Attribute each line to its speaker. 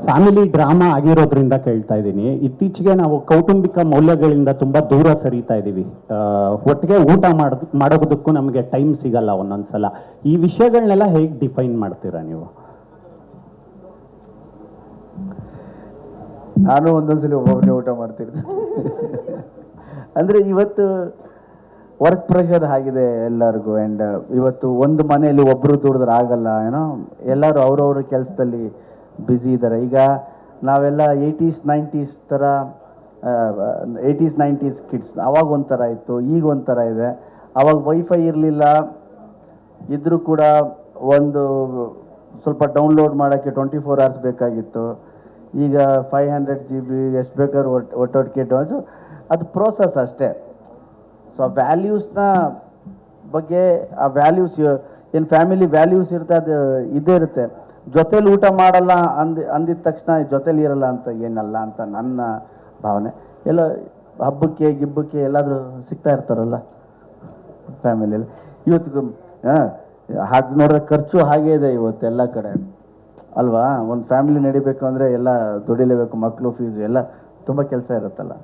Speaker 1: Family drama ಆಗಿರೋದ್ರಿಂದ ಕೇಳ್ತಾ ಇದ್ದೀನಿ. ಇತ್ತೀಚೆಗೆ ನಾವು ಕೌಟುಂಬಿಕ ಮೌಲ್ಯಗಳಿಂದ ತುಂಬ ದೂರ ಸರಿತಾ ಇದ್ದೀವಿ. ಒಟ್ಟಿಗೆ ಊಟ ಮಾಡೋದಕ್ಕೂ ನಮಗೆ ಟೈಮ್ ಸಿಗಲ್ಲ ಒಂದೊಂದ್ಸಲ. ಈ ವಿಷಯಗಳನ್ನೆಲ್ಲ ಹೇಗೆ ಡಿಫೈನ್ ಮಾಡ್ತೀರಾ ನೀವು?
Speaker 2: ನಾನು ಒಂದೊಂದ್ಸಲಿ ಒಬ್ಬೊಬ್ಬನೇ ಊಟ ಮಾಡ್ತಿರ್ತೀನಿ. ಅಂದರೆ ಇವತ್ತು ವರ್ಕ್ ಪ್ರೆಷರ್ ಆಗಿದೆ ಎಲ್ಲರಿಗೂ. ಆ್ಯಂಡ್ ಇವತ್ತು ಒಂದು ಮನೆಯಲ್ಲಿ ಒಬ್ಬರು ದುಡಿದ್ರೆ ಆಗಲ್ಲ, ಏನೋ ಎಲ್ಲರೂ ಅವ್ರವ್ರ ಕೆಲಸದಲ್ಲಿ ಬ್ಯುಸಿ ಇದ್ದಾರೆ. ಈಗ ನಾವೆಲ್ಲ 80s 90s ಥರ 80s 90s ಕಿಡ್ಸ್. ಅವಾಗ ಒಂಥರ ಇತ್ತು, ಈಗ ಒಂಥರ ಇದೆ. ಅವಾಗ ವೈಫೈ ಇರಲಿಲ್ಲ, ಇದ್ದರೂ ಕೂಡ ಒಂದು ಸ್ವಲ್ಪ ಡೌನ್ಲೋಡ್ ಮಾಡೋಕ್ಕೆ 24 hours ಬೇಕಾಗಿತ್ತು. ಈಗ 500 GB ಎಷ್ಟು ಬೇಕಾದ್ರೂ ಒಟ್ಟೊಟ್ಟಿಗೆ. ಸೊ ಅದು ಪ್ರೋಸೆಸ್ ಅಷ್ಟೇ. ಸೊ ಆ ವ್ಯಾಲ್ಯೂಸ್ನ ಬಗ್ಗೆ, ಆ ವ್ಯಾಲ್ಯೂಸ್ ಏನು ಫ್ಯಾಮಿಲಿ ವ್ಯಾಲ್ಯೂಸ್ ಇರುತ್ತೆ, ಅದು ಇದೇ ಇರುತ್ತೆ. ಜೊತೇಲಿ ಊಟ ಮಾಡಲ್ಲ ಅಂದಿದ ತಕ್ಷಣ ಜೊತೇಲಿ ಇರಲ್ಲ ಅಂತ ಏನಲ್ಲ ಅಂತ ನನ್ನ ಭಾವನೆ. ಎಲ್ಲ ಹಬ್ಬಕ್ಕೆ ಗಿಬ್ಬಕ್ಕೆ ಎಲ್ಲಾದರೂ ಸಿಗ್ತಾ ಇರ್ತಾರಲ್ಲ ಫ್ಯಾಮಿಲಿಯಲ್ಲಿ. ಇವತ್ತು ಹಾಗೆ ನೋಡಿದ್ರೆ ಖರ್ಚು ಹಾಗೇ ಇದೆ ಇವತ್ತು ಎಲ್ಲ ಕಡೆ ಅಲ್ವಾ. ಒಂದು ಫ್ಯಾಮಿಲಿ ನಡಿಬೇಕು ಅಂದರೆ ಎಲ್ಲ ದುಡಿಲೇಬೇಕು, ಮಕ್ಕಳು ಫೀಸು ಎಲ್ಲ ತುಂಬ ಕೆಲಸ ಇರುತ್ತಲ್ಲ.